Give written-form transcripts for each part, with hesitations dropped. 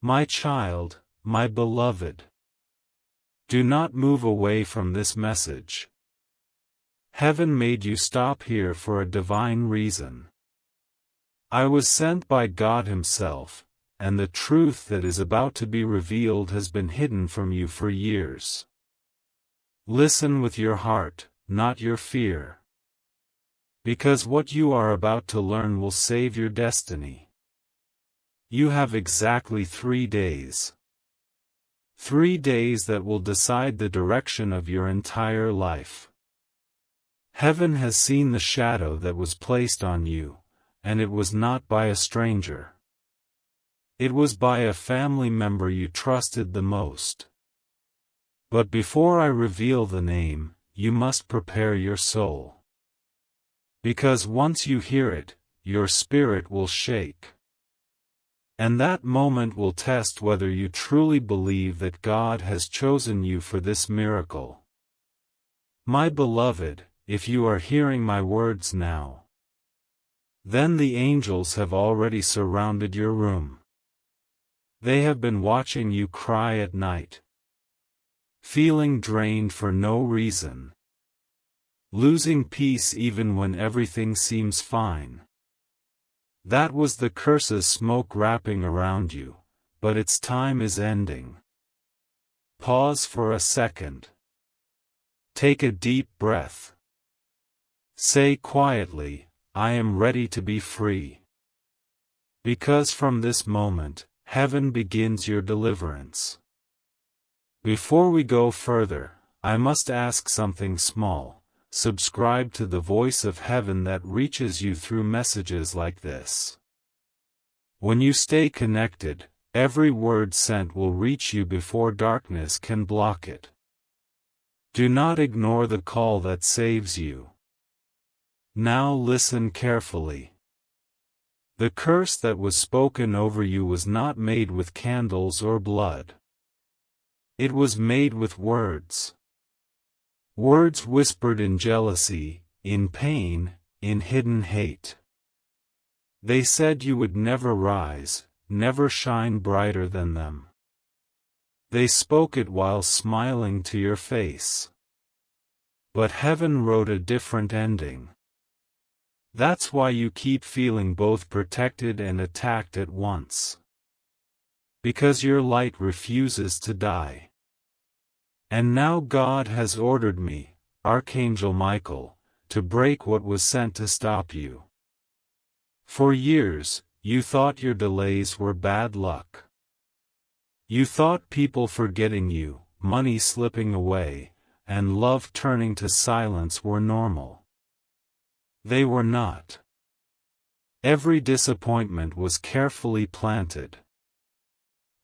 My child, my beloved, do not move away from this message. Heaven made you stop here for a divine reason. I was sent by God Himself, and the truth that is about to be revealed has been hidden from you for years. Listen with your heart, not your fear. Because what you are about to learn will save your destiny. You have exactly 3 days. 3 days that will decide the direction of your entire life. Heaven has seen the shadow that was placed on you, and it was not by a stranger. It was by a family member you trusted the most. But before I reveal the name, you must prepare your soul. Because once you hear it, your spirit will shake. And that moment will test whether you truly believe that God has chosen you for this miracle. My beloved, if you are hearing my words now, then the angels have already surrounded your room. They have been watching you cry at night, feeling drained for no reason, losing peace even when everything seems fine. That was the curse's smoke wrapping around you, but its time is ending. Pause for a second. Take a deep breath. Say quietly, I am ready to be free. Because from this moment, heaven begins your deliverance. Before we go further, I must ask something small. Subscribe to the voice of heaven that reaches you through messages like this. When you stay connected, every word sent will reach you before darkness can block it. Do not ignore the call that saves you. Now listen carefully. The curse that was spoken over you was not made with candles or blood. It was made with words. Words whispered in jealousy, in pain, in hidden hate. They said you would never rise, never shine brighter than them. They spoke it while smiling to your face. But heaven wrote a different ending. That's why you keep feeling both protected and attacked at once. Because your light refuses to die. And now God has ordered me, Archangel Michael, to break what was sent to stop you. For years, you thought your delays were bad luck. You thought people forgetting you, money slipping away, and love turning to silence were normal. They were not. Every disappointment was carefully planted.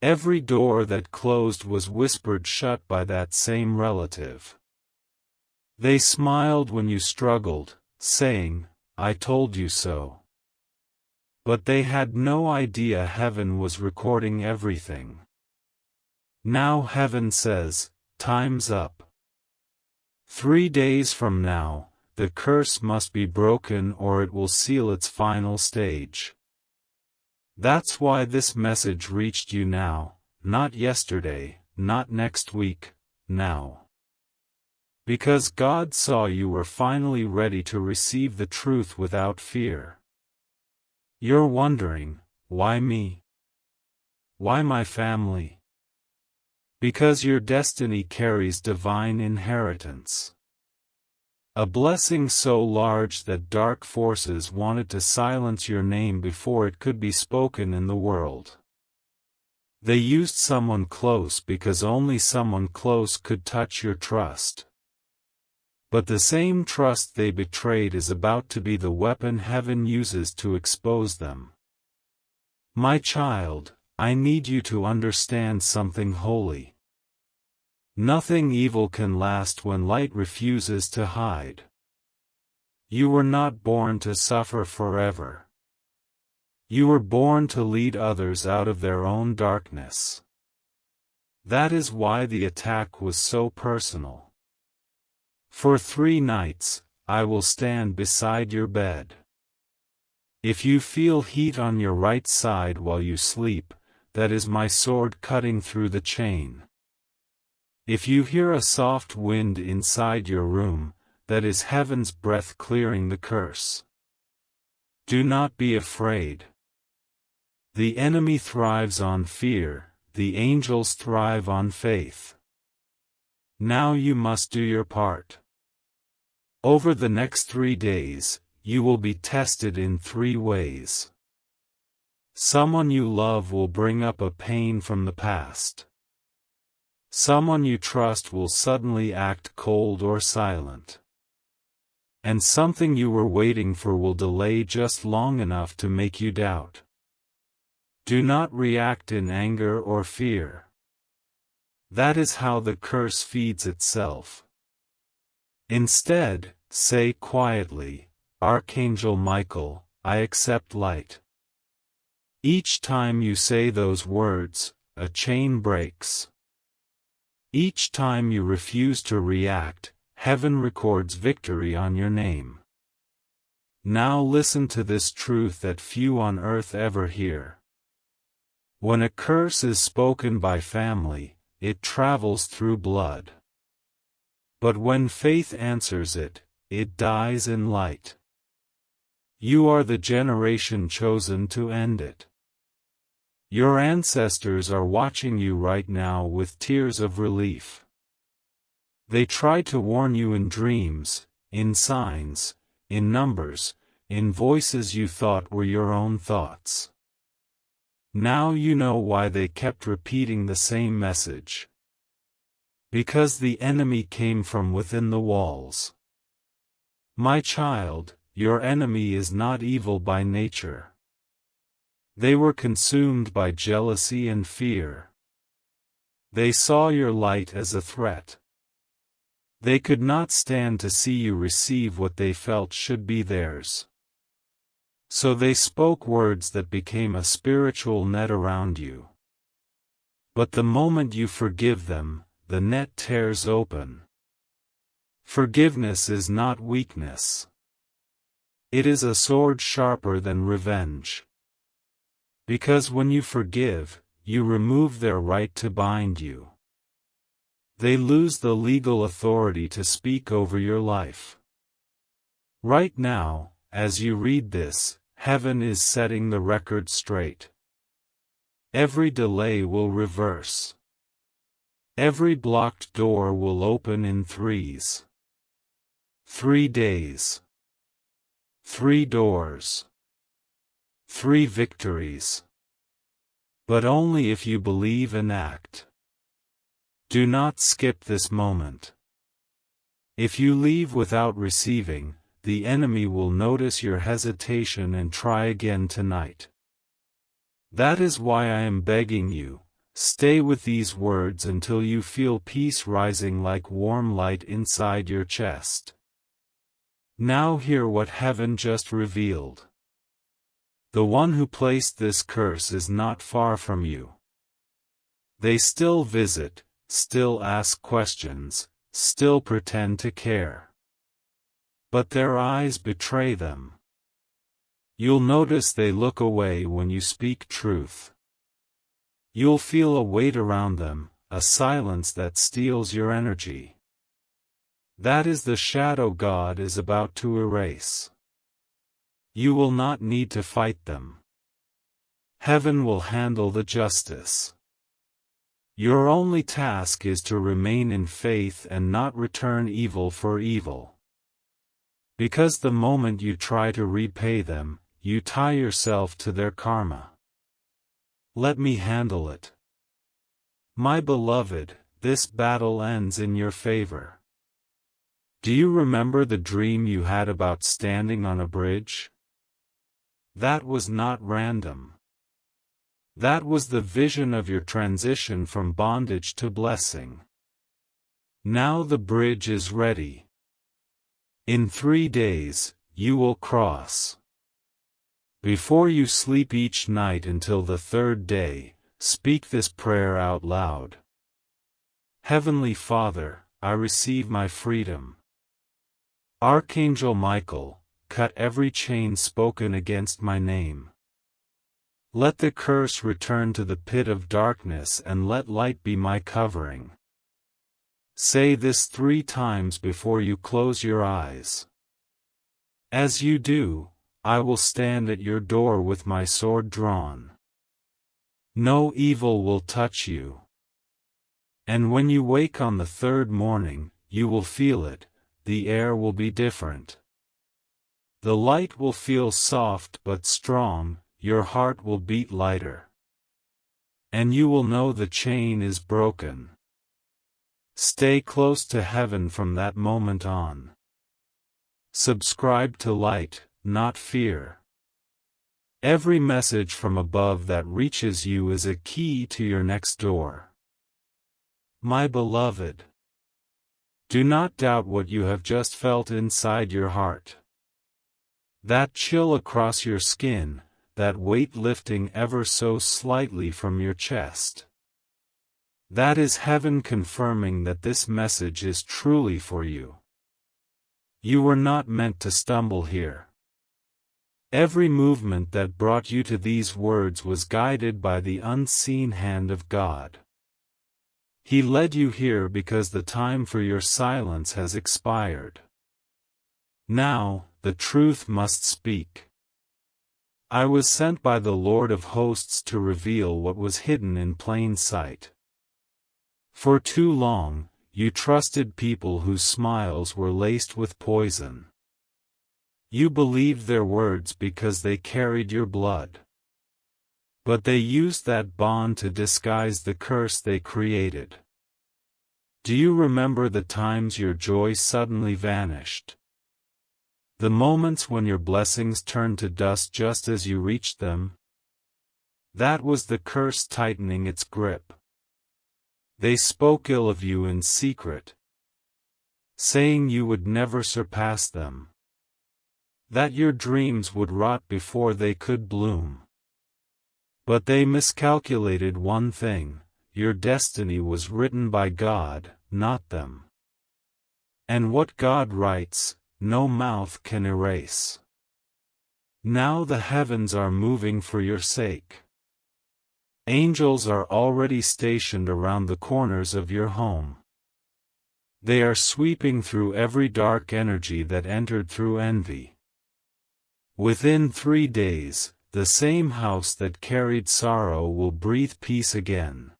Every door that closed was whispered shut by that same relative. They smiled when you struggled, saying, I told you so. But they had no idea heaven was recording everything. Now heaven says, time's up. 3 days from now, the curse must be broken or it will seal its final stage. That's why this message reached you now, not yesterday, not next week, now. Because God saw you were finally ready to receive the truth without fear. You're wondering, why me? Why my family? Because your destiny carries divine inheritance. A blessing so large that dark forces wanted to silence your name before it could be spoken in the world. They used someone close because only someone close could touch your trust. But the same trust they betrayed is about to be the weapon heaven uses to expose them. My child, I need you to understand something holy. Nothing evil can last when light refuses to hide. You were not born to suffer forever. You were born to lead others out of their own darkness. That is why the attack was so personal. For 3 nights, I will stand beside your bed. If you feel heat on your right side while you sleep, that is my sword cutting through the chain. If you hear a soft wind inside your room, that is heaven's breath clearing the curse. Do not be afraid. The enemy thrives on fear, the angels thrive on faith. Now you must do your part. Over the next 3 days, you will be tested in 3 ways. Someone you love will bring up a pain from the past. Someone you trust will suddenly act cold or silent. And something you were waiting for will delay just long enough to make you doubt. Do not react in anger or fear. That is how the curse feeds itself. Instead, say quietly, Archangel Michael, I accept light. Each time you say those words, a chain breaks. Each time you refuse to react, heaven records victory on your name. Now listen to this truth that few on earth ever hear. When a curse is spoken by family, it travels through blood. But when faith answers it, it dies in light. You are the generation chosen to end it. Your ancestors are watching you right now with tears of relief. They tried to warn you in dreams, in signs, in numbers, in voices you thought were your own thoughts. Now you know why they kept repeating the same message. Because the enemy came from within the walls. My child, your enemy is not evil by nature. They were consumed by jealousy and fear. They saw your light as a threat. They could not stand to see you receive what they felt should be theirs. So they spoke words that became a spiritual net around you. But the moment you forgive them, the net tears open. Forgiveness is not weakness. It is a sword sharper than revenge. Because when you forgive, you remove their right to bind you. They lose the legal authority to speak over your life. Right now, as you read this, heaven is setting the record straight. Every delay will reverse. Every blocked door will open in 3s. 3 days. 3 doors. 3 victories. But only if you believe and act. Do not skip this moment. If you leave without receiving, the enemy will notice your hesitation and try again tonight. That is why I am begging you, stay with these words until you feel peace rising like warm light inside your chest. Now hear what heaven just revealed. The one who placed this curse is not far from you. They still visit, still ask questions, still pretend to care. But their eyes betray them. You'll notice they look away when you speak truth. You'll feel a weight around them, a silence that steals your energy. That is the shadow God is about to erase. You will not need to fight them. Heaven will handle the justice. Your only task is to remain in faith and not return evil for evil. Because the moment you try to repay them, you tie yourself to their karma. Let me handle it. My beloved, this battle ends in your favor. Do you remember the dream you had about standing on a bridge? That was not random. That was the vision of your transition from bondage to blessing. Now the bridge is ready. In 3 days, you will cross. Before you sleep each night until the 3rd day, speak this prayer out loud. Heavenly Father, I receive my freedom. Archangel Michael, cut every chain spoken against my name. Let the curse return to the pit of darkness and let light be my covering. Say this 3 times before you close your eyes. As you do, I will stand at your door with my sword drawn. No evil will touch you. And when you wake on the 3rd morning, you will feel it, the air will be different. The light will feel soft but strong, your heart will beat lighter. And you will know the chain is broken. Stay close to heaven from that moment on. Subscribe to light, not fear. Every message from above that reaches you is a key to your next door. My beloved, do not doubt what you have just felt inside your heart. That chill across your skin, that weight lifting ever so slightly from your chest. That is heaven confirming that this message is truly for you. You were not meant to stumble here. Every movement that brought you to these words was guided by the unseen hand of God. He led you here because the time for your silence has expired. Now, the truth must speak. I was sent by the Lord of hosts to reveal what was hidden in plain sight. For too long, you trusted people whose smiles were laced with poison. You believed their words because they carried your blood. But they used that bond to disguise the curse they created. Do you remember the times your joy suddenly vanished? The moments when your blessings turned to dust just as you reached them? That was the curse tightening its grip. They spoke ill of you in secret, saying you would never surpass them, that your dreams would rot before they could bloom. But they miscalculated one thing: your destiny was written by God, not them. And what God writes, no mouth can erase. Now the heavens are moving for your sake. Angels are already stationed around the corners of your home. They are sweeping through every dark energy that entered through envy. Within 3 days, the same house that carried sorrow will breathe peace again.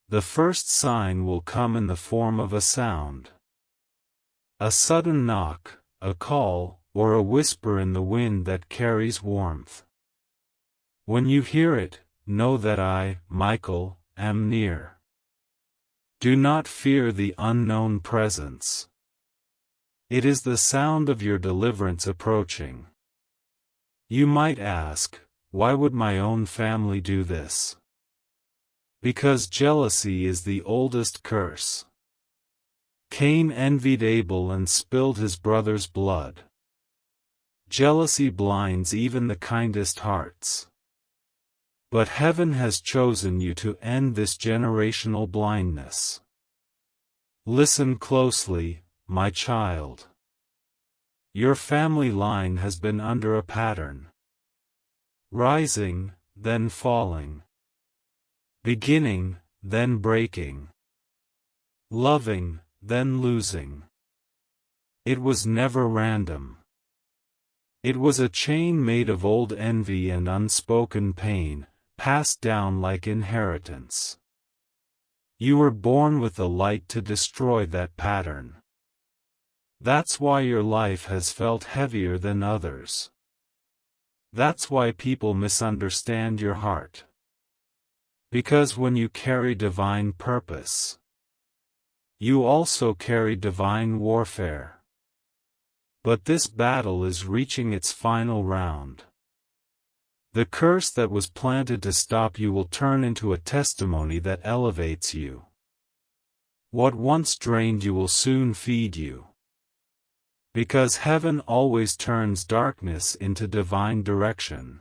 The first sign will come in the form of a sound. A sudden knock, a call, or a whisper in the wind that carries warmth. When you hear it, know that I, Michael, am near. Do not fear the unknown presence. It is the sound of your deliverance approaching. You might ask, why would my own family do this? Because jealousy is the oldest curse. Cain envied Abel and spilled his brother's blood. Jealousy blinds even the kindest hearts. But heaven has chosen you to end this generational blindness. Listen closely, my child. Your family line has been under a pattern. Rising, then falling. Beginning, then breaking. Loving, then losing. It was never random. It was a chain made of old envy and unspoken pain, passed down like inheritance. You were born with the light to destroy that pattern. That's why your life has felt heavier than others. That's why people misunderstand your heart. Because when you carry divine purpose, you also carry divine warfare. But this battle is reaching its final round. The curse that was planted to stop you will turn into a testimony that elevates you. What once drained you will soon feed you. Because heaven always turns darkness into divine direction.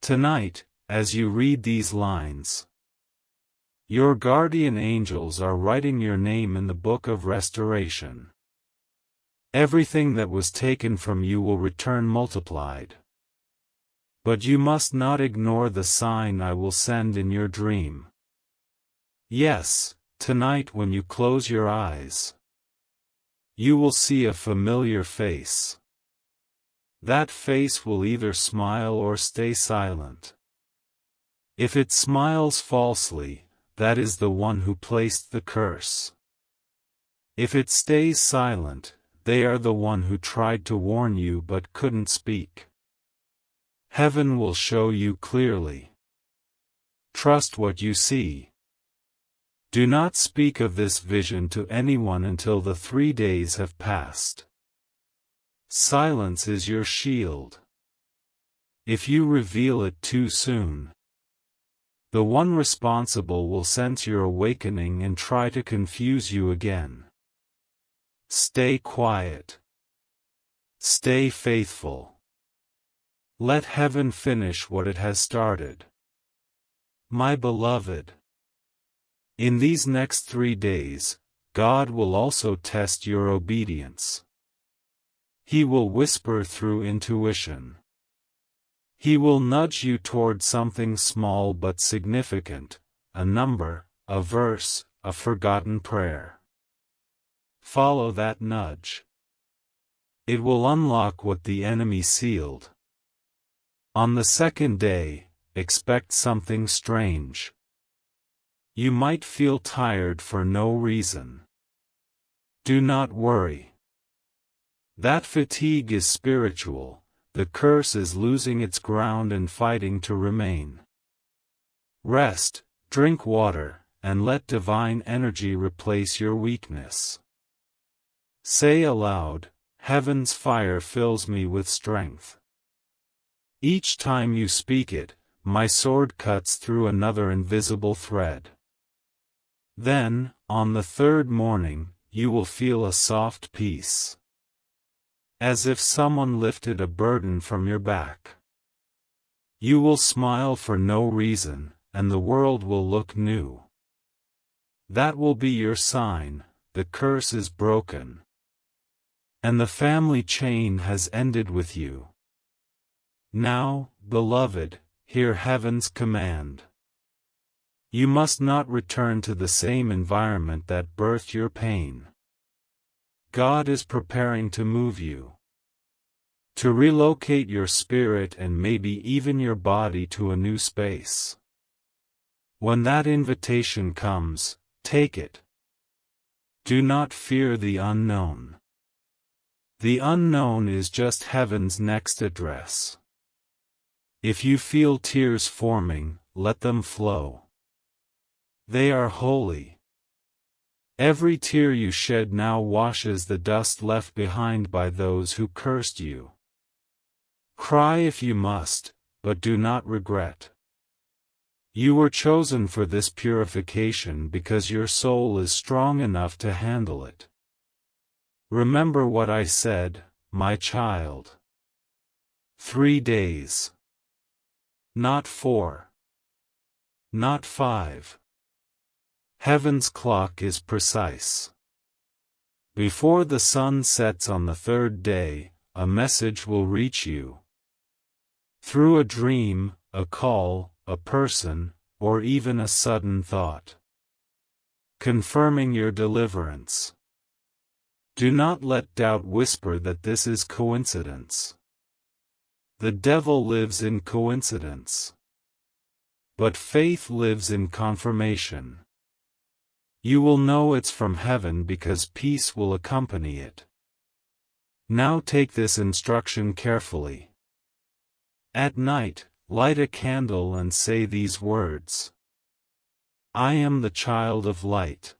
Tonight, as you read these lines, your guardian angels are writing your name in the book of restoration. Everything that was taken from you will return multiplied. But you must not ignore the sign I will send in your dream. Yes, tonight when you close your eyes, you will see a familiar face. That face will either smile or stay silent. If it smiles falsely, that is the one who placed the curse. If it stays silent, they are the one who tried to warn you but couldn't speak. Heaven will show you clearly. Trust what you see. Do not speak of this vision to anyone until the 3 days have passed. Silence is your shield. If you reveal it too soon, the one responsible will sense your awakening and try to confuse you again. Stay quiet. Stay faithful. Let heaven finish what it has started. My beloved, in these next 3 days, God will also test your obedience. He will whisper through intuition. He will nudge you toward something small but significant, a number, a verse, a forgotten prayer. Follow that nudge. It will unlock what the enemy sealed. On the second day, expect something strange. You might feel tired for no reason. Do not worry. That fatigue is spiritual, the curse is losing its ground and fighting to remain. Rest, drink water, and let divine energy replace your weakness. Say aloud, Heaven's fire fills me with strength. Each time you speak it, my sword cuts through another invisible thread. Then, on the third morning, you will feel a soft peace. As if someone lifted a burden from your back. You will smile for no reason, and the world will look new. That will be your sign, the curse is broken. And the family chain has ended with you. Now, beloved, hear heaven's command. You must not return to the same environment that birthed your pain. God is preparing to move you. To relocate your spirit and maybe even your body to a new space. When that invitation comes, take it. Do not fear the unknown. The unknown is just heaven's next address. If you feel tears forming, let them flow. They are holy. Every tear you shed now washes the dust left behind by those who cursed you. Cry if you must, but do not regret. You were chosen for this purification because your soul is strong enough to handle it. Remember what I said, my child. 3 days. Not 4. Not 5. Heaven's clock is precise. Before the sun sets on the third day, a message will reach you. Through a dream, a call, a person, or even a sudden thought. Confirming your deliverance. Do not let doubt whisper that this is coincidence. The devil lives in coincidence. But faith lives in confirmation. You will know it's from heaven because peace will accompany it. Now take this instruction carefully. At night, light a candle and say these words. I am the child of light.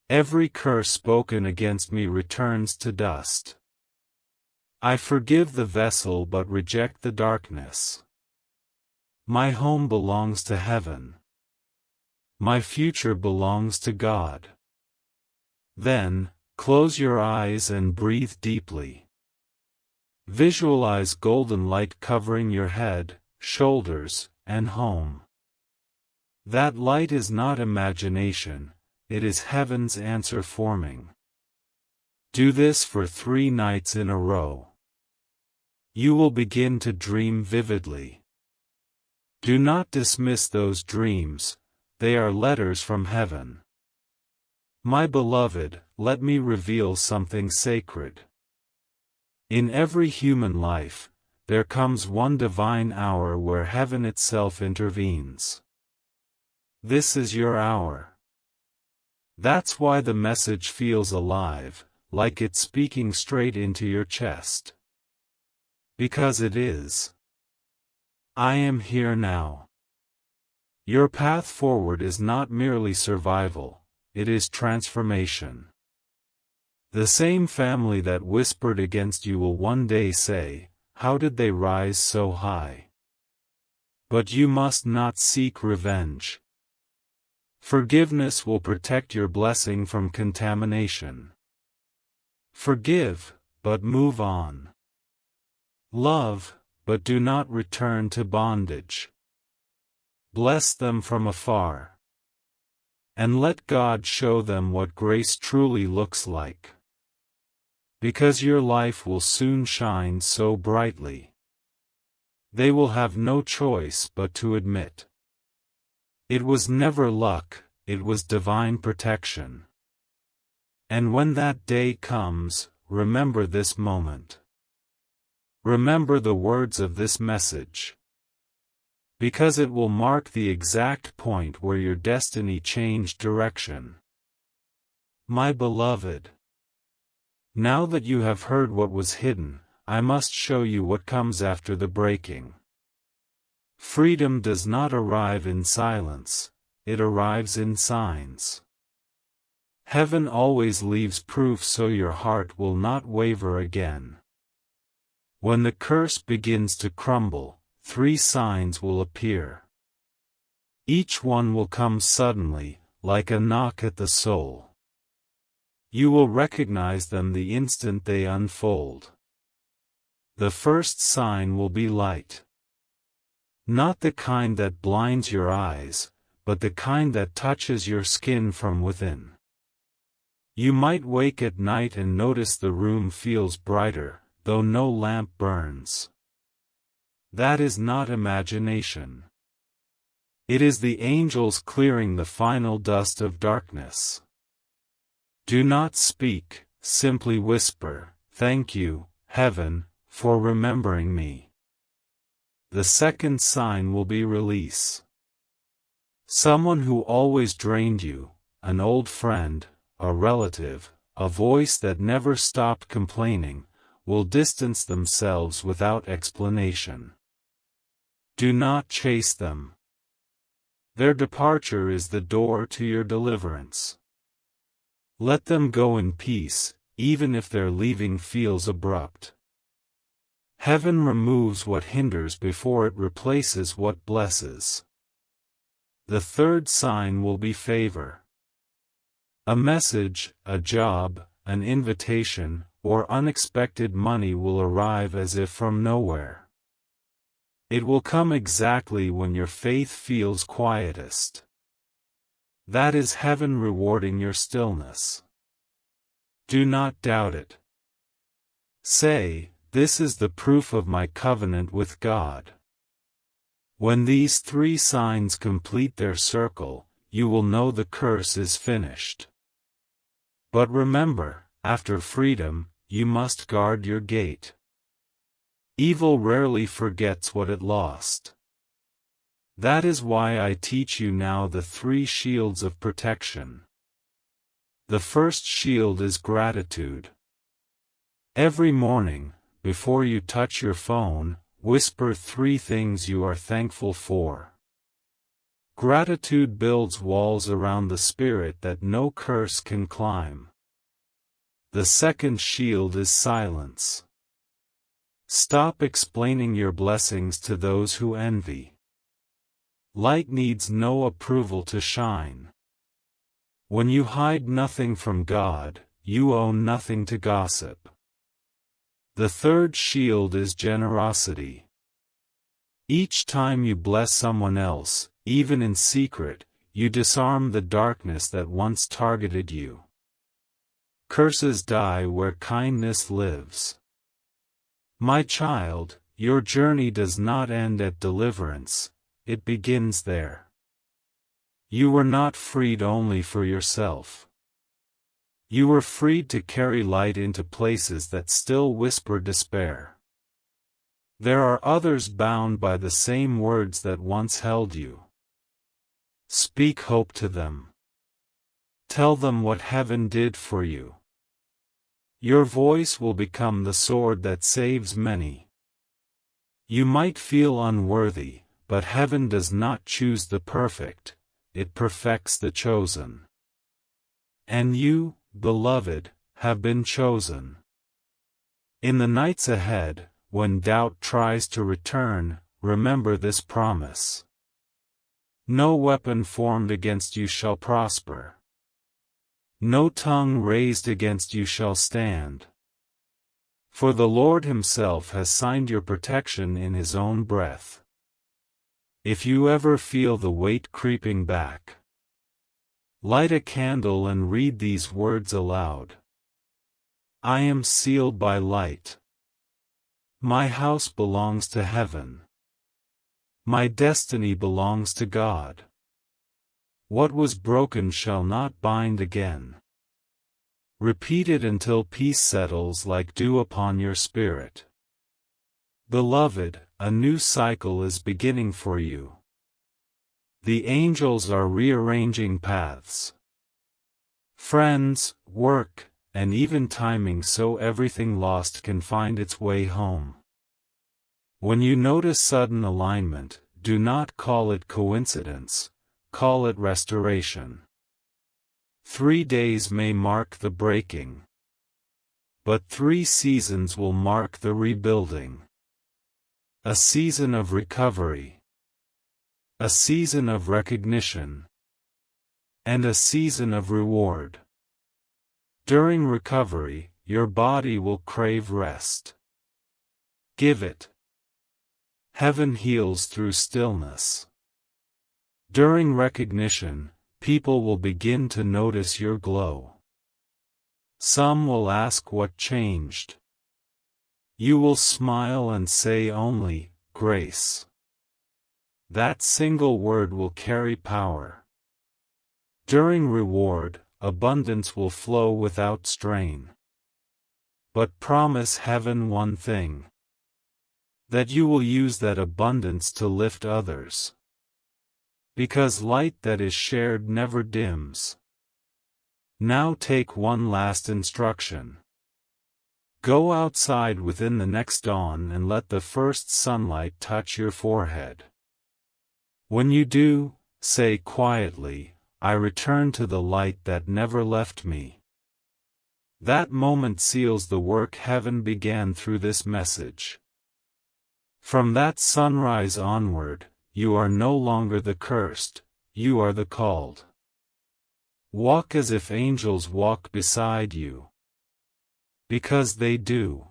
Every curse spoken against me returns to dust. I forgive the vessel but reject the darkness. My home belongs to heaven. My future belongs to God. Then, close your eyes and breathe deeply. Visualize golden light covering your head, shoulders, and home. That light is not imagination, it is heaven's answer forming. Do this for 3 nights in a row. You will begin to dream vividly. Do not dismiss those dreams, they are letters from heaven. My beloved, let me reveal something sacred. In every human life, there comes one divine hour where heaven itself intervenes. This is your hour. That's why the message feels alive, like it's speaking straight into your chest. Because it is. I am here now. Your path forward is not merely survival, it is transformation. The same family that whispered against you will one day say, "How did they rise so high?" But you must not seek revenge. Forgiveness will protect your blessing from contamination. Forgive, but move on. Love, but do not return to bondage. Bless them from afar. And let God show them what grace truly looks like. Because your life will soon shine so brightly. They will have no choice but to admit. It was never luck, it was divine protection. And when that day comes, remember this moment. Remember the words of this message. Because it will mark the exact point where your destiny changed direction. My beloved. Now that you have heard what was hidden, I must show you what comes after the breaking. Freedom does not arrive in silence, it arrives in signs. Heaven always leaves proof so your heart will not waver again. When the curse begins to crumble, 3 signs will appear. Each one will come suddenly, like a knock at the soul. You will recognize them the instant they unfold. The first sign will be light. Not the kind that blinds your eyes, but the kind that touches your skin from within. You might wake at night and notice the room feels brighter, though no lamp burns. That is not imagination. It is the angels clearing the final dust of darkness. Do not speak, simply whisper, "Thank you, Heaven, for remembering me." The second sign will be release. Someone who always drained you, an old friend, a relative, a voice that never stopped complaining, will distance themselves without explanation. Do not chase them. Their departure is the door to your deliverance. Let them go in peace, even if their leaving feels abrupt. Heaven removes what hinders before it replaces what blesses. The third sign will be favor. A message, a job, an invitation, or unexpected money will arrive as if from nowhere. It will come exactly when your faith feels quietest. That is heaven rewarding your stillness. Do not doubt it. Say, "This is the proof of my covenant with God." When these 3 signs complete their circle, you will know the curse is finished. But remember, after freedom, you must guard your gate. Evil rarely forgets what it lost. That is why I teach you now the 3 shields of protection. The first shield is gratitude. Every morning, before you touch your phone, whisper 3 things you are thankful for. Gratitude builds walls around the spirit that no curse can climb. The second shield is silence. Stop explaining your blessings to those who envy. Light needs no approval to shine. When you hide nothing from God, you owe nothing to gossip. The third shield is generosity. Each time you bless someone else, even in secret, you disarm the darkness that once targeted you. Curses die where kindness lives. My child, your journey does not end at deliverance, it begins there. You were not freed only for yourself. You were freed to carry light into places that still whisper despair. There are others bound by the same words that once held you. Speak hope to them. Tell them what heaven did for you. Your voice will become the sword that saves many. You might feel unworthy, but heaven does not choose the perfect, it perfects the chosen. And you, beloved, have been chosen. In the nights ahead, when doubt tries to return, remember this promise. No weapon formed against you shall prosper. No tongue raised against you shall stand. For the Lord Himself has signed your protection in His own breath. If you ever feel the weight creeping back, light a candle and read these words aloud. I am sealed by light. My house belongs to heaven. My destiny belongs to God. What was broken shall not bind again. Repeat it until peace settles like dew upon your spirit. Beloved, a new cycle is beginning for you. The angels are rearranging paths. Friends, work, and even timing so everything lost can find its way home. When you notice sudden alignment, do not call it coincidence, call it restoration. 3 days may mark the breaking, but 3 seasons will mark the rebuilding. A season of recovery, a season of recognition, and a season of reward. During recovery, your body will crave rest. Give it. Heaven heals through stillness. During recognition, people will begin to notice your glow. Some will ask what changed. You will smile and say only, grace. That single word will carry power. During reward, abundance will flow without strain. But promise heaven one thing: that you will use that abundance to lift others. Because light that is shared never dims. Now take one last instruction. Go outside within the next dawn and let the first sunlight touch your forehead. When you do, say quietly, I return to the light that never left me. That moment seals the work heaven began through this message. From that sunrise onward, you are no longer the cursed, you are the called. Walk as if angels walk beside you. Because they do.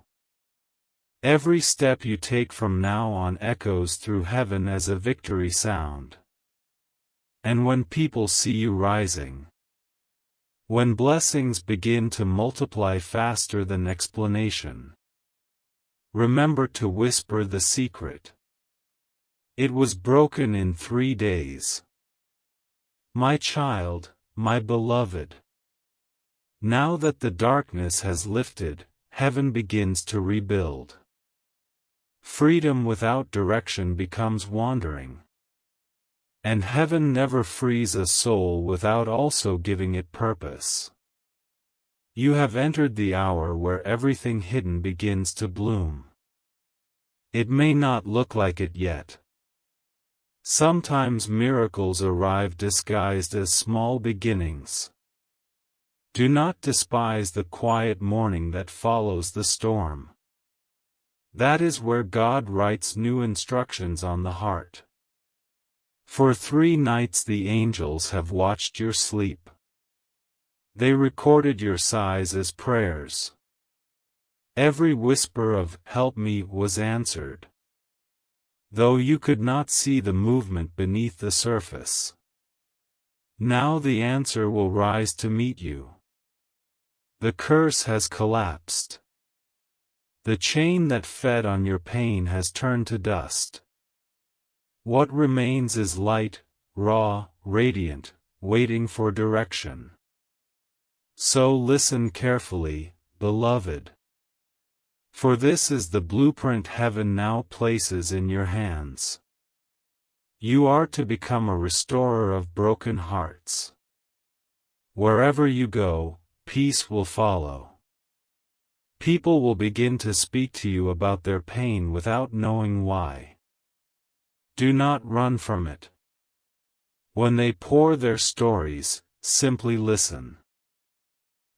Every step you take from now on echoes through heaven as a victory sound. And when people see you rising, when blessings begin to multiply faster than explanation, remember to whisper the secret. It was broken in 3 days. My child, my beloved. Now that the darkness has lifted, heaven begins to rebuild. Freedom without direction becomes wandering. And heaven never frees a soul without also giving it purpose. You have entered the hour where everything hidden begins to bloom. It may not look like it yet. Sometimes miracles arrive disguised as small beginnings. Do not despise the quiet morning that follows the storm. That is where God writes new instructions on the heart. For 3 nights the angels have watched your sleep. They recorded your sighs as prayers. Every whisper of "help me" was answered. Though you could not see the movement beneath the surface. Now the answer will rise to meet you. The curse has collapsed. The chain that fed on your pain has turned to dust. What remains is light, raw, radiant, waiting for direction. So listen carefully, beloved. For this is the blueprint heaven now places in your hands. You are to become a restorer of broken hearts. Wherever you go, peace will follow. People will begin to speak to you about their pain without knowing why. Do not run from it. When they pour their stories, simply listen.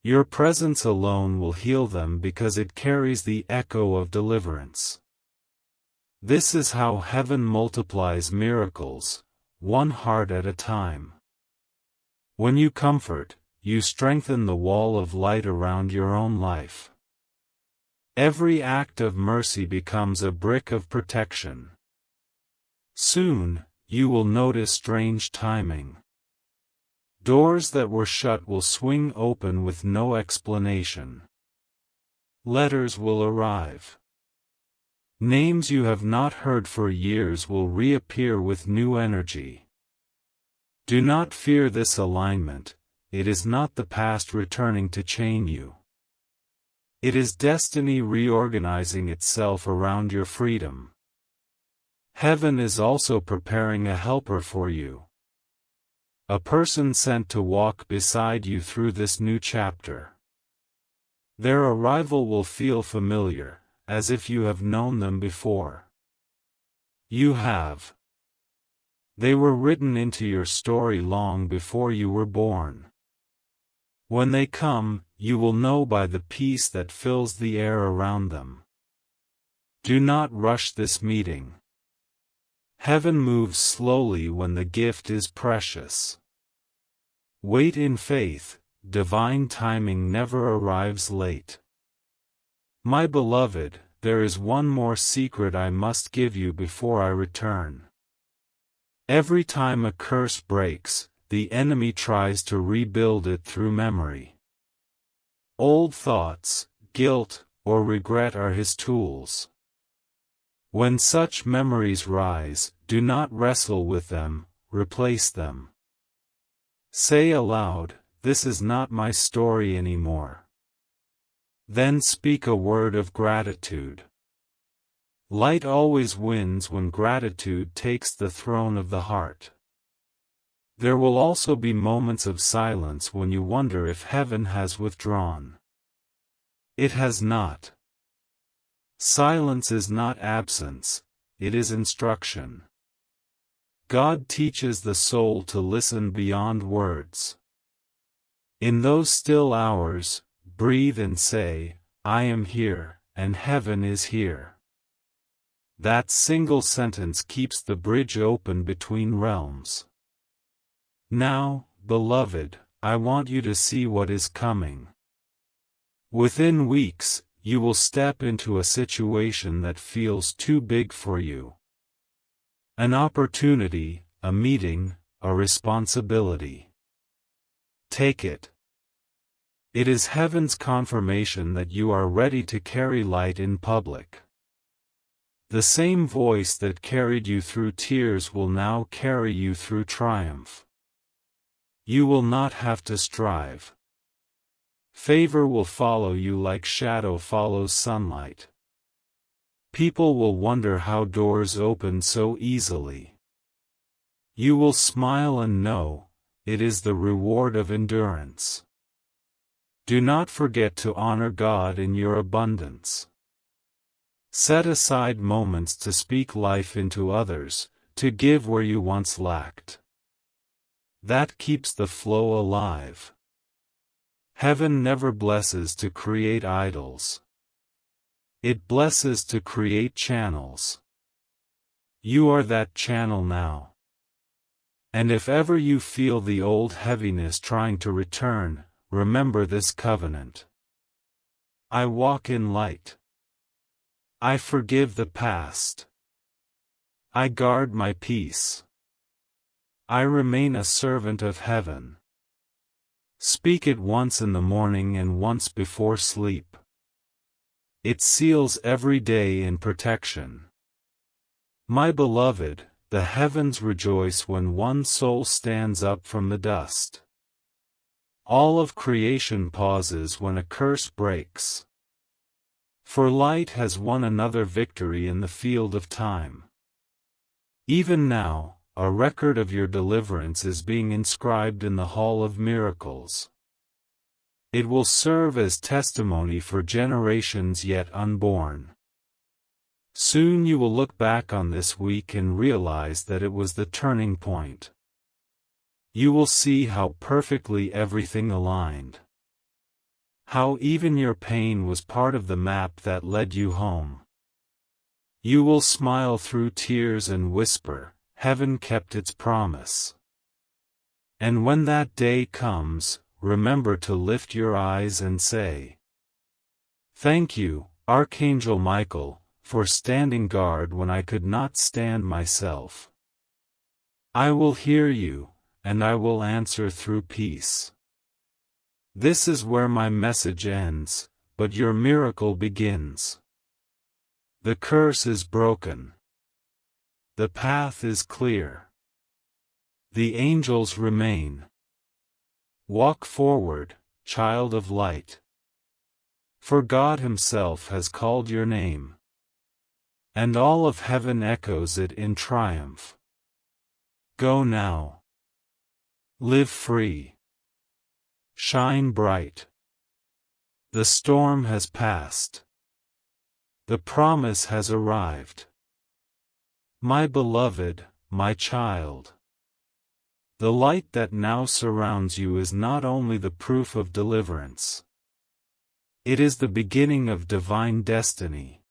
Your presence alone will heal them because it carries the echo of deliverance. This is how heaven multiplies miracles, one heart at a time. When you comfort, you strengthen the wall of light around your own life. Every act of mercy becomes a brick of protection. Soon, you will notice strange timing. Doors that were shut will swing open with no explanation. Letters will arrive. Names you have not heard for years will reappear with new energy. Do not fear this alignment, it is not the past returning to chain you. It is destiny reorganizing itself around your freedom. Heaven is also preparing a helper for you. A person sent to walk beside you through this new chapter. Their arrival will feel familiar, as if you have known them before. You have. They were written into your story long before you were born. When they come, you will know by the peace that fills the air around them. Do not rush this meeting. Heaven moves slowly when the gift is precious. Wait in faith, divine timing never arrives late. My beloved, there is one more secret I must give you before I return. Every time a curse breaks, the enemy tries to rebuild it through memory. Old thoughts, guilt, or regret are his tools. When such memories rise, do not wrestle with them, replace them. Say aloud, "This is not my story anymore." Then speak a word of gratitude. Light always wins when gratitude takes the throne of the heart. There will also be moments of silence when you wonder if heaven has withdrawn. It has not. Silence is not absence, it is instruction. God teaches the soul to listen beyond words. In those still hours, breathe and say, "I am here, and heaven is here." That single sentence keeps the bridge open between realms. Now, beloved, I want you to see what is coming. Within weeks, you will step into a situation that feels too big for you. An opportunity, a meeting, a responsibility. Take it. It is heaven's confirmation that you are ready to carry light in public. The same voice that carried you through tears will now carry you through triumph. You will not have to strive. Favor will follow you like shadow follows sunlight. People will wonder how doors open so easily. You will smile and know, it is the reward of endurance. Do not forget to honor God in your abundance. Set aside moments to speak life into others, to give where you once lacked. That keeps the flow alive. Heaven never blesses to create idols. It blesses to create channels. You are that channel now. And if ever you feel the old heaviness trying to return, remember this covenant. I walk in light. I forgive the past. I guard my peace. I remain a servant of heaven. Speak it once in the morning and once before sleep. It seals every day in protection. My beloved, the heavens rejoice when one soul stands up from the dust. All of creation pauses when a curse breaks. For light has won another victory in the field of time. Even now, a record of your deliverance is being inscribed in the Hall of Miracles. It will serve as testimony for generations yet unborn. Soon you will look back on this week and realize that it was the turning point. You will see how perfectly everything aligned. How even your pain was part of the map that led you home. You will smile through tears and whisper, "Heaven kept its promise." And when that day comes, remember to lift your eyes and say, "Thank you, Archangel Michael, for standing guard when I could not stand myself." I will hear you, and I will answer through peace. This is where my message ends, but your miracle begins. The curse is broken. The path is clear. The angels remain. Walk forward, child of light. For God Himself has called your name. And all of heaven echoes it in triumph. Go now. Live free. Shine bright. The storm has passed. The promise has arrived. My beloved, my child. The light that now surrounds you is not only the proof of deliverance. It is the beginning of divine destiny.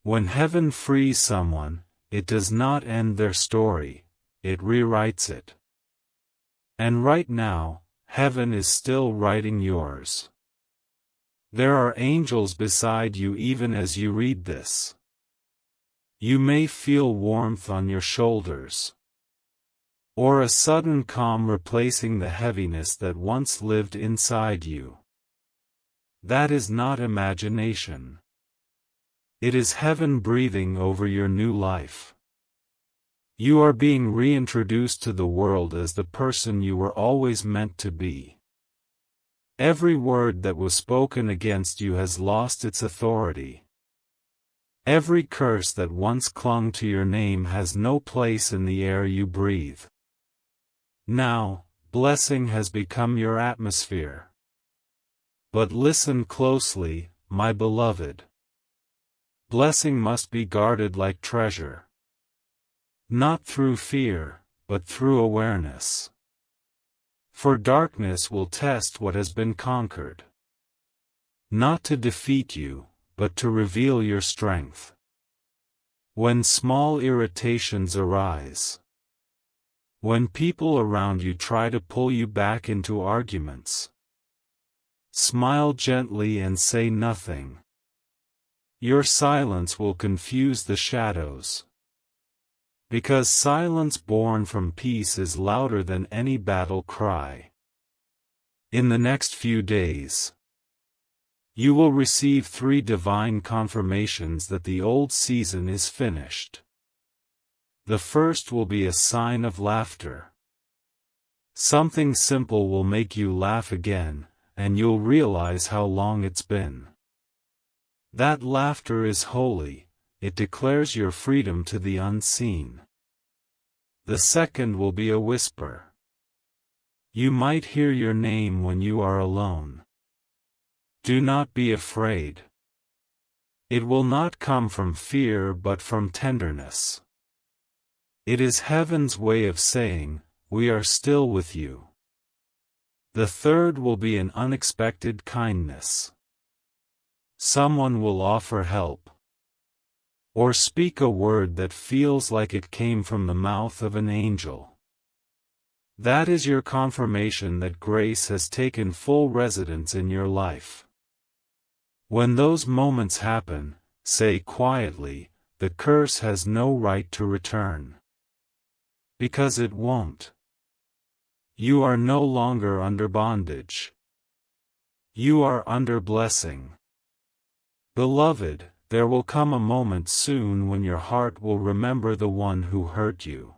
When heaven frees someone, it does not end their story, it rewrites it. And right now, heaven is still writing yours. There are angels beside you even as you read this. You may feel warmth on your shoulders, or a sudden calm replacing the heaviness that once lived inside you. That is not imagination. It is heaven breathing over your new life. You are being reintroduced to the world as the person you were always meant to be. Every word that was spoken against you has lost its authority. Every curse that once clung to your name has no place in the air you breathe. Now, blessing has become your atmosphere. But listen closely, my beloved. Blessing must be guarded like treasure. Not through fear, but through awareness. For darkness will test what has been conquered. Not to defeat you, but to reveal your strength. When small irritations arise. When people around you try to pull you back into arguments. Smile gently and say nothing. Your silence will confuse the shadows. Because silence born from peace is louder than any battle cry. In the next few days, you will receive 3 divine confirmations that the old season is finished. The first will be a sign of laughter. Something simple will make you laugh again, and you'll realize how long it's been. That laughter is holy. It declares your freedom to the unseen. The second will be a whisper. You might hear your name when you are alone. Do not be afraid. It will not come from fear but from tenderness. It is heaven's way of saying, "We are still with you." The third will be an unexpected kindness. Someone will offer help. Or speak a word that feels like it came from the mouth of an angel. That is your confirmation that grace has taken full residence in your life. When those moments happen, say quietly, "The curse has no right to return." Because it won't. You are no longer under bondage. You are under blessing. Beloved, there will come a moment soon when your heart will remember the one who hurt you.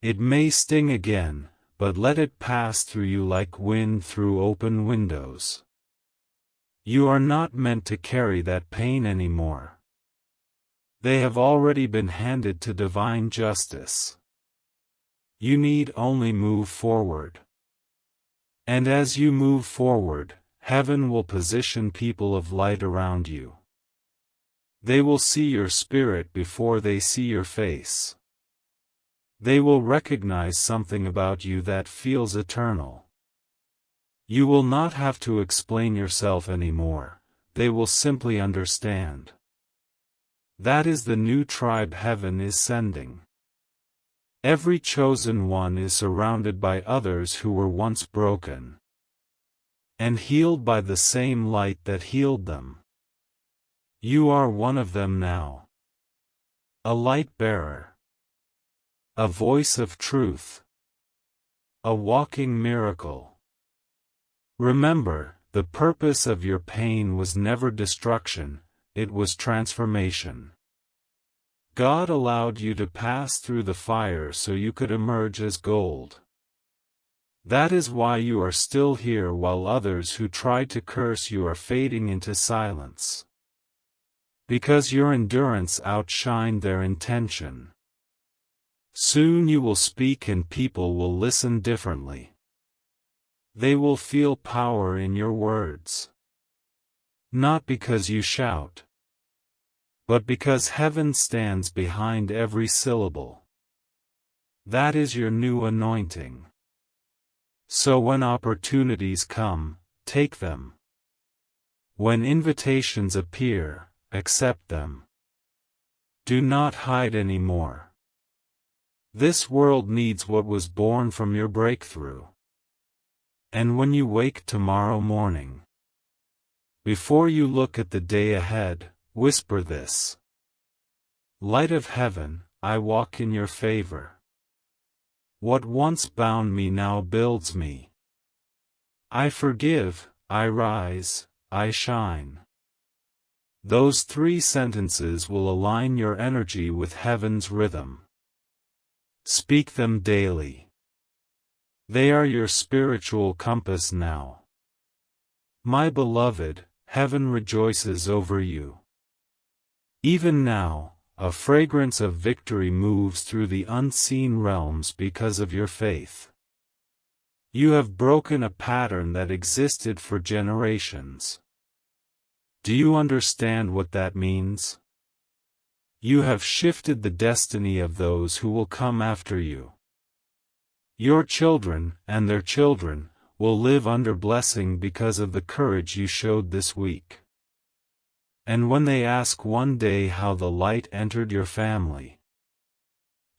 It may sting again, but let it pass through you like wind through open windows. You are not meant to carry that pain anymore. They have already been handed to divine justice. You need only move forward. And as you move forward, heaven will position people of light around you. They will see your spirit before they see your face. They will recognize something about you that feels eternal. You will not have to explain yourself anymore, they will simply understand. That is the new tribe heaven is sending. Every chosen one is surrounded by others who were once broken and healed by the same light that healed them. You are one of them now. A light bearer. A voice of truth. A walking miracle. Remember, the purpose of your pain was never destruction, it was transformation. God allowed you to pass through the fire so you could emerge as gold. That is why you are still here while others who tried to curse you are fading into silence. Because your endurance outshined their intention. Soon you will speak and people will listen differently. They will feel power in your words. Not because you shout, but because heaven stands behind every syllable. That is your new anointing. So when opportunities come, take them. When invitations appear, accept them. Do not hide anymore. This world needs what was born from your breakthrough. And when you wake tomorrow morning, before you look at the day ahead, whisper this. Light of heaven, I walk in your favor. What once bound me now builds me. I forgive, I rise, I shine. Those 3 sentences will align your energy with heaven's rhythm. Speak them daily. They are your spiritual compass now. My beloved, heaven rejoices over you. Even now, a fragrance of victory moves through the unseen realms because of your faith. You have broken a pattern that existed for generations. Do you understand what that means? You have shifted the destiny of those who will come after you. Your children, and their children, will live under blessing because of the courage you showed this week. And when they ask one day how the light entered your family,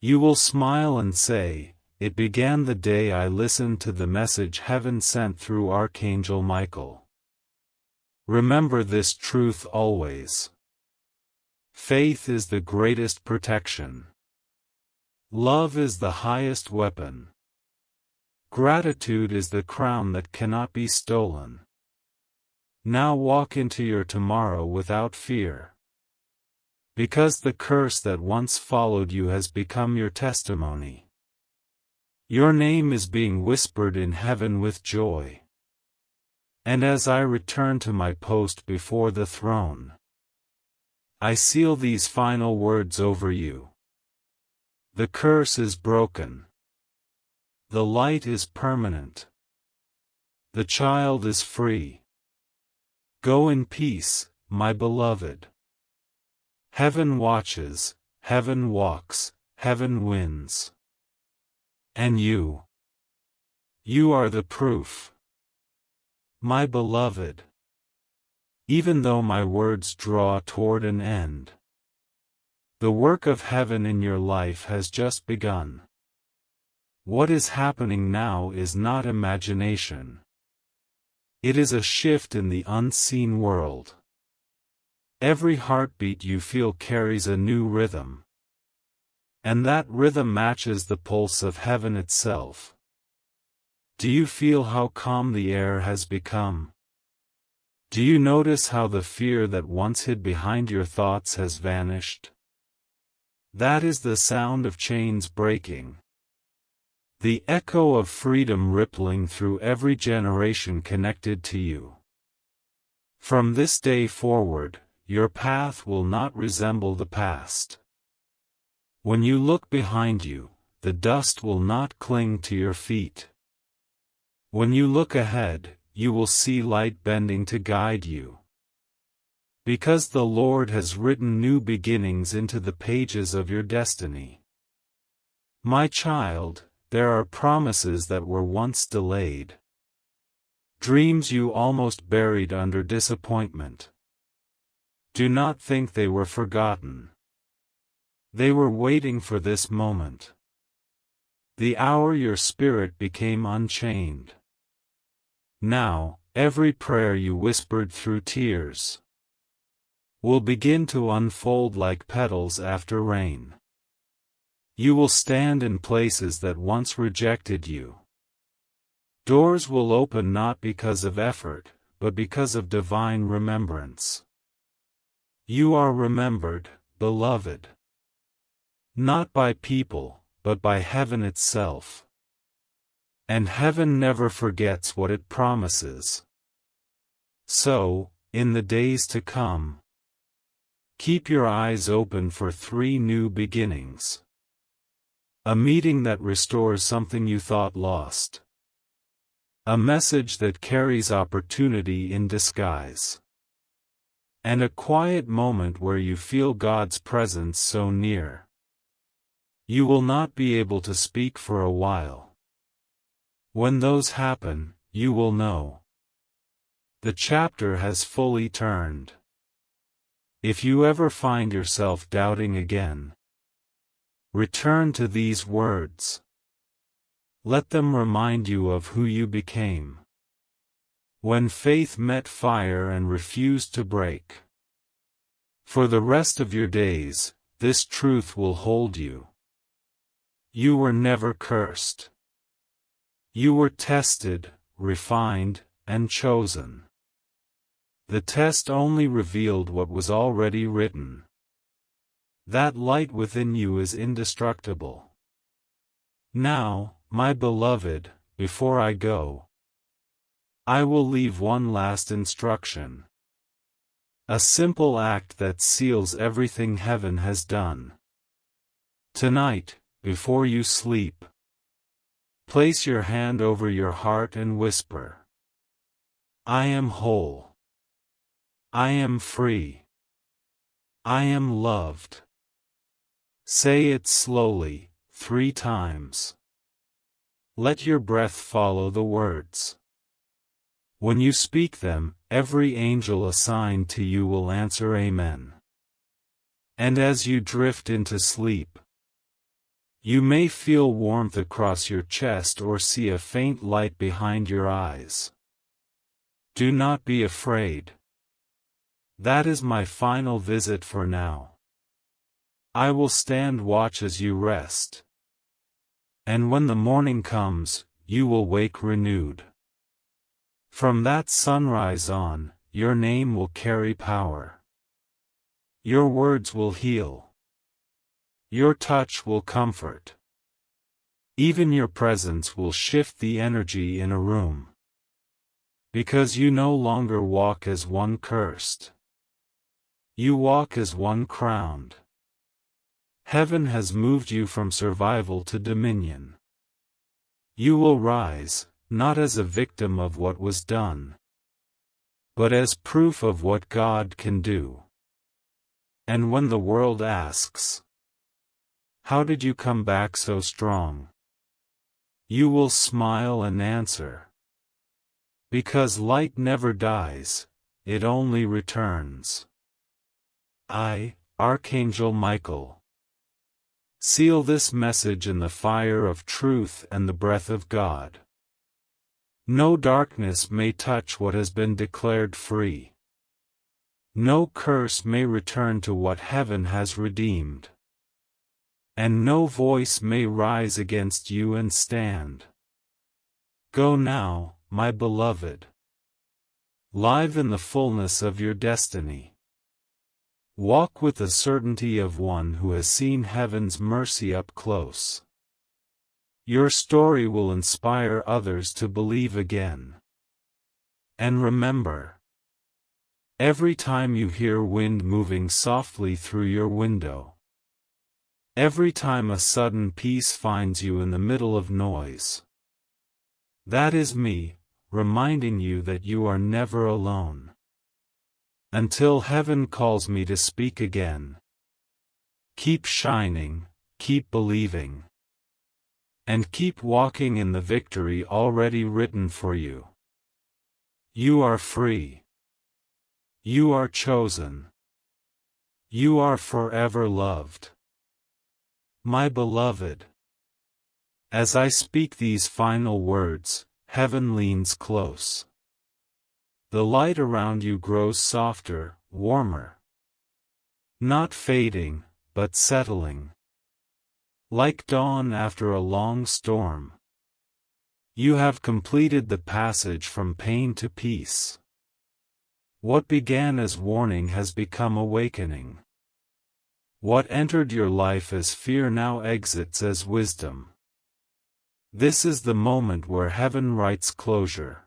you will smile and say, it began the day I listened to the message heaven sent through Archangel Michael. Remember this truth always. Faith is the greatest protection. Love is the highest weapon. Gratitude is the crown that cannot be stolen. Now walk into your tomorrow without fear. Because the curse that once followed you has become your testimony. Your name is being whispered in heaven with joy. And as I return to my post before the throne, I seal these final words over you. The curse is broken. The light is permanent. The child is free. Go in peace, my beloved. Heaven watches, heaven walks, heaven wins. And you? You are the proof. My beloved. Even though my words draw toward an end, the work of heaven in your life has just begun. What is happening now is not imagination. It is a shift in the unseen world. Every heartbeat you feel carries a new rhythm. And that rhythm matches the pulse of heaven itself. Do you feel how calm the air has become? Do you notice how the fear that once hid behind your thoughts has vanished? That is the sound of chains breaking. The echo of freedom rippling through every generation connected to you. From this day forward, your path will not resemble the past. When you look behind you, the dust will not cling to your feet. When you look ahead, you will see light bending to guide you. Because the Lord has written new beginnings into the pages of your destiny. My child, there are promises that were once delayed. Dreams you almost buried under disappointment. Do not think they were forgotten. They were waiting for this moment. The hour your spirit became unchained. Now, every prayer you whispered through tears will begin to unfold like petals after rain. You will stand in places that once rejected you. Doors will open not because of effort, but because of divine remembrance. You are remembered, beloved. Not by people, but by heaven itself. And heaven never forgets what it promises. So, in the days to come, keep your eyes open for 3 new beginnings. A meeting that restores something you thought lost. A message that carries opportunity in disguise. And a quiet moment where you feel God's presence so near. You will not be able to speak for a while. When those happen, you will know. The chapter has fully turned. If you ever find yourself doubting again, return to these words. Let them remind you of who you became. When faith met fire and refused to break. For the rest of your days, this truth will hold you. You were never cursed. You were tested, refined, and chosen. The test only revealed what was already written. That light within you is indestructible. Now, my beloved, before I go, I will leave one last instruction. A simple act that seals everything heaven has done. Tonight, before you sleep, place your hand over your heart and whisper, I am whole. I am free. I am loved. Say it slowly, 3 times. Let your breath follow the words. When you speak them, every angel assigned to you will answer Amen. And as you drift into sleep, you may feel warmth across your chest or see a faint light behind your eyes. Do not be afraid. That is my final visit for now. I will stand watch as you rest. And when the morning comes, you will wake renewed. From that sunrise on, your name will carry power. Your words will heal. Your touch will comfort. Even your presence will shift the energy in a room. Because you no longer walk as one cursed. You walk as one crowned. Heaven has moved you from survival to dominion. You will rise, not as a victim of what was done, but as proof of what God can do. And when the world asks, how did you come back so strong? You will smile and answer, because light never dies, it only returns. I, Archangel Michael, seal this message in the fire of truth and the breath of God. No darkness may touch what has been declared free. No curse may return to what heaven has redeemed. And no voice may rise against you and stand. Go now, my beloved. live in the fullness of your destiny. Walk with the certainty of one who has seen heaven's mercy up close. Your story will inspire others to believe again. And remember, every time you hear wind moving softly through your window, every time a sudden peace finds you in the middle of noise, that is me, reminding you that you are never alone. Until heaven calls me to speak again, keep shining, keep believing, and keep walking in the victory already written for you. You are free. You are chosen. You are forever loved. My beloved, as I speak these final words, heaven leans close. The light around you grows softer, warmer. Not fading, but settling. Like dawn after a long storm. You have completed the passage from pain to peace. What began as warning has become awakening. What entered your life as fear now exits as wisdom. This is the moment where heaven writes closure.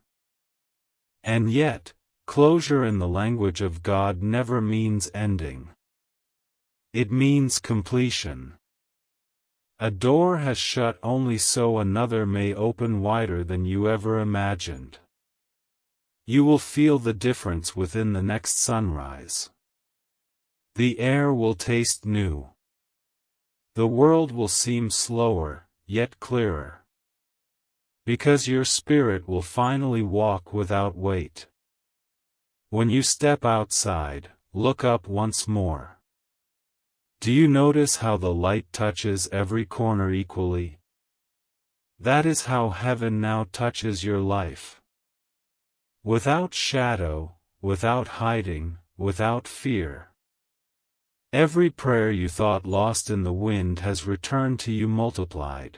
And yet, closure in the language of God never means ending. It means completion. A door has shut only so another may open wider than you ever imagined. You will feel the difference within the next sunrise. The air will taste new. The world will seem slower, yet clearer. Because your spirit will finally walk without weight. When you step outside, look up once more. Do you notice how the light touches every corner equally? That is how heaven now touches your life. Without shadow, without hiding, without fear. Every prayer you thought lost in the wind has returned to you multiplied.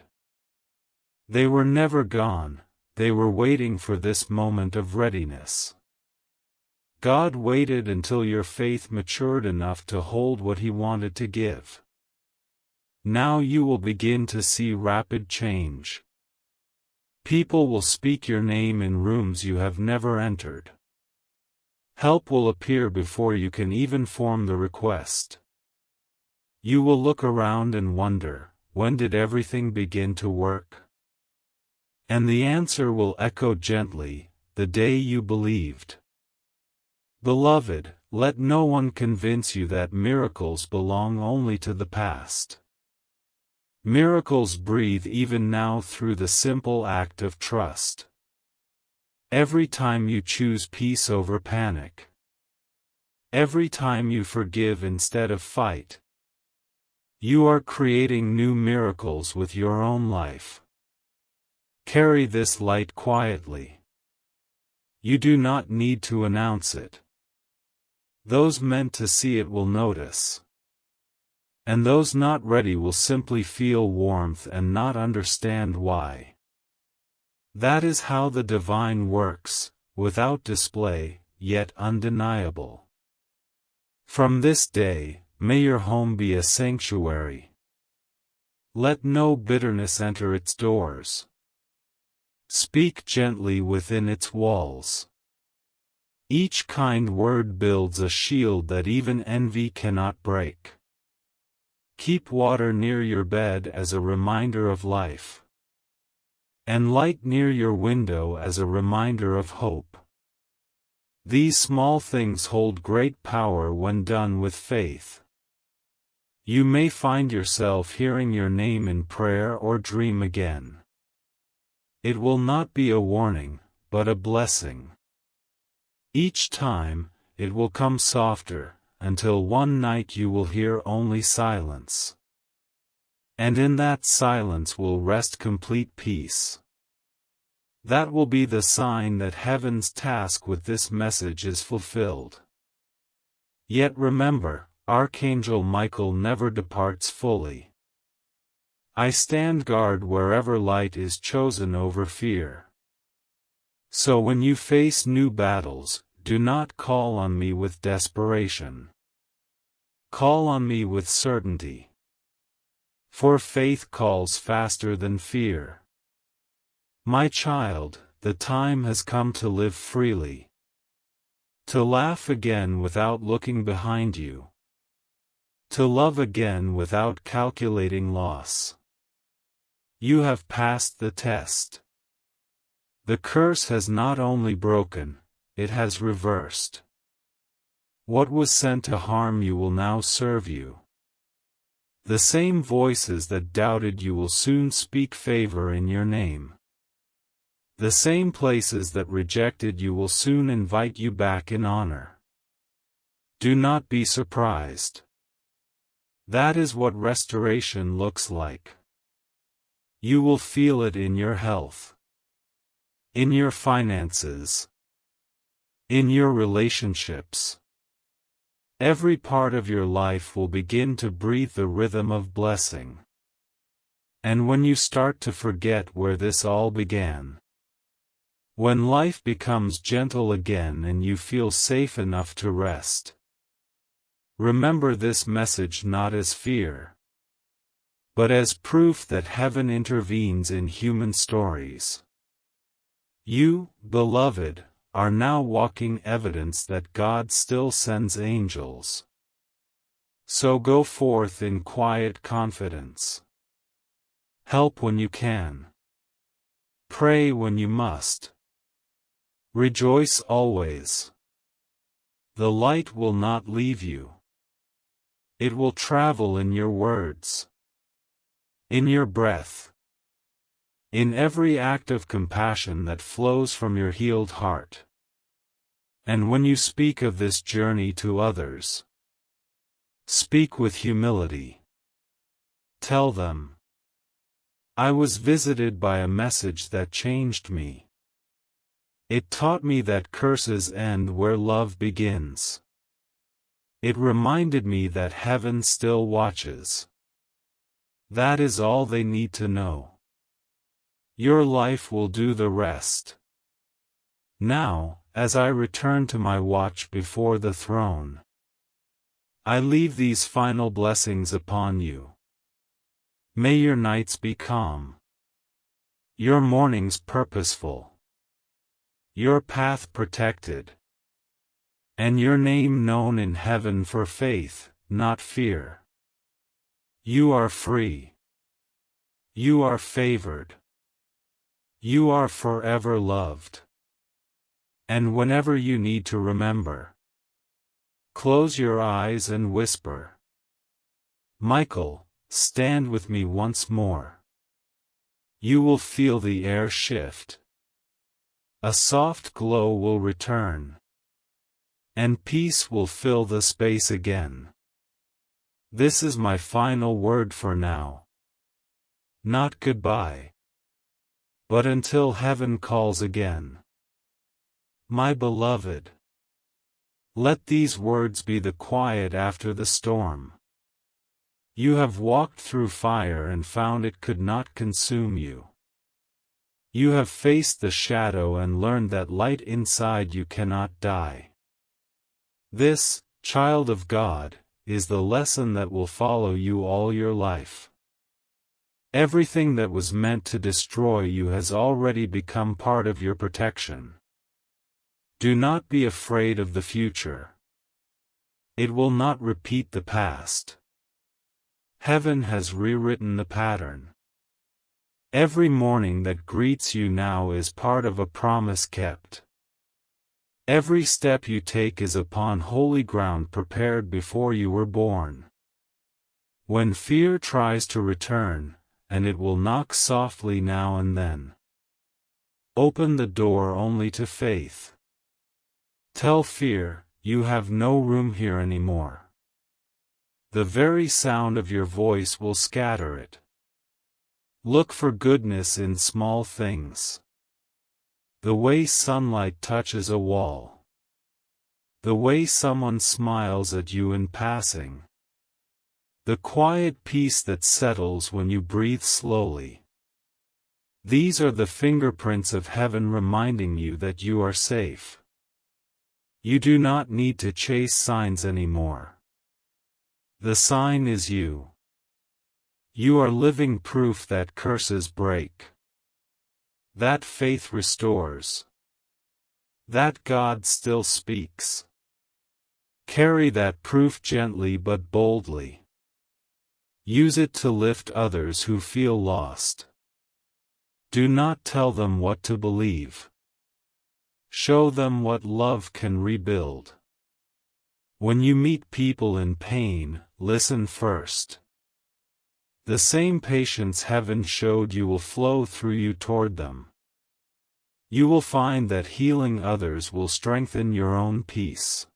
They were never gone, they were waiting for this moment of readiness. God waited until your faith matured enough to hold what He wanted to give. Now you will begin to see rapid change. People will speak your name in rooms you have never entered. Help will appear before you can even form the request. You will look around and wonder, when did everything begin to work? And the answer will echo gently, the day you believed. Beloved, let no one convince you that miracles belong only to the past. Miracles breathe even now through the simple act of trust. Every time you choose peace over panic. Every time you forgive instead of fight. You are creating new miracles with your own life. Carry this light quietly. You do not need to announce it. Those meant to see it will notice. And those not ready will simply feel warmth and not understand why. That is how the divine works, without display, yet undeniable. From this day, may your home be a sanctuary. Let no bitterness enter its doors. Speak gently within its walls. Each kind word builds a shield that even envy cannot break. Keep water near your bed as a reminder of life. And light near your window as a reminder of hope. These small things hold great power when done with faith. You may find yourself hearing your name in prayer or dream again. It will not be a warning, but a blessing. Each time, it will come softer, until one night you will hear only silence. And in that silence will rest complete peace. That will be the sign that heaven's task with this message is fulfilled. Yet remember, Archangel Michael never departs fully. I stand guard wherever light is chosen over fear. So when you face new battles, do not call on me with desperation. Call on me with certainty. For faith calls faster than fear. My child, the time has come to live freely. To laugh again without looking behind you. To love again without calculating loss. You have passed the test. The curse has not only broken, it has reversed. What was sent to harm you will now serve you. The same voices that doubted you will soon speak favor in your name. The same places that rejected you will soon invite you back in honor. Do not be surprised. That is what restoration looks like. You will feel it in your health, in your finances, in your relationships. Every part of your life will begin to breathe the rhythm of blessing. And when you start to forget where this all began, when life becomes gentle again and you feel safe enough to rest, remember this message not as fear, but as proof that heaven intervenes in human stories. You, beloved, are now walking evidence that God still sends angels. So go forth in quiet confidence. Help when you can. Pray when you must. Rejoice always. The light will not leave you. It will travel in your words, in your breath, in every act of compassion that flows from your healed heart. And when you speak of this journey to others, speak with humility. Tell them, I was visited by a message that changed me. It taught me that curses end where love begins. It reminded me that heaven still watches. That is all they need to know. Your life will do the rest. Now, as I return to my watch before the throne, I leave these final blessings upon you. May your nights be calm, your mornings purposeful, your path protected, and your name known in heaven for faith, not fear. You are free. You are favored. You are forever loved. And whenever you need to remember, close your eyes and whisper, Michael, stand with me once more. You will feel the air shift. A soft glow will return. And peace will fill the space again. This is my final word for now. Not goodbye, but until heaven calls again. My beloved, let these words be the quiet after the storm. You have walked through fire and found it could not consume you. You have faced the shadow and learned that light inside you cannot die. This, child of God, is the lesson that will follow you all your life. Everything that was meant to destroy you has already become part of your protection. Do not be afraid of the future. It will not repeat the past. Heaven has rewritten the pattern. Every morning that greets you now is part of a promise kept. Every step you take is upon holy ground prepared before you were born. When fear tries to return, and it will knock softly now and then, open the door only to faith. Tell fear, you have no room here anymore. The very sound of your voice will scatter it. Look for goodness in small things. The way sunlight touches a wall. The way someone smiles at you in passing. The quiet peace that settles when you breathe slowly. These are the fingerprints of heaven reminding you that you are safe. You do not need to chase signs anymore. The sign is you. You are living proof that curses break, that faith restores, that God still speaks. Carry that proof gently but boldly. Use it to lift others who feel lost. Do not tell them what to believe. Show them what love can rebuild. When you meet people in pain, listen first. The same patience heaven showed you will flow through you toward them. You will find that healing others will strengthen your own peace.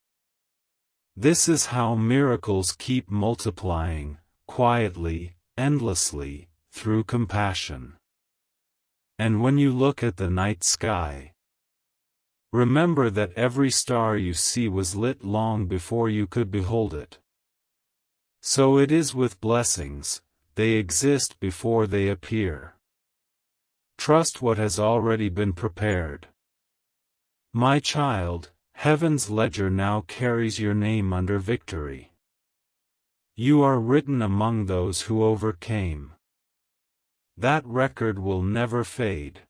This is how miracles keep multiplying, quietly, endlessly, through compassion. And when you look at the night sky, remember that every star you see was lit long before you could behold it. So it is with blessings, they exist before they appear. Trust what has already been prepared. My child, heaven's ledger now carries your name under victory. You are written among those who overcame. That record will never fade.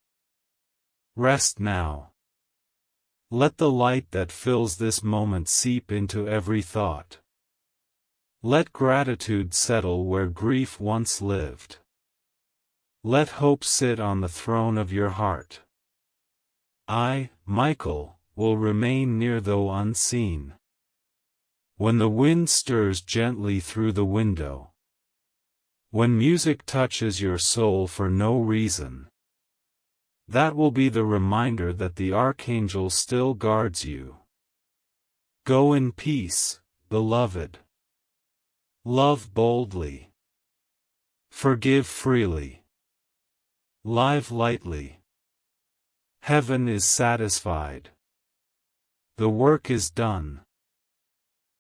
Rest now. Let the light that fills this moment seep into every thought. Let gratitude settle where grief once lived. Let hope sit on the throne of your heart. I, Michael, will remain near though unseen. When the wind stirs gently through the window, when music touches your soul for no reason, that will be the reminder that the Archangel still guards you. Go in peace, beloved. Love boldly. Forgive freely. Live lightly. Heaven is satisfied. The work is done.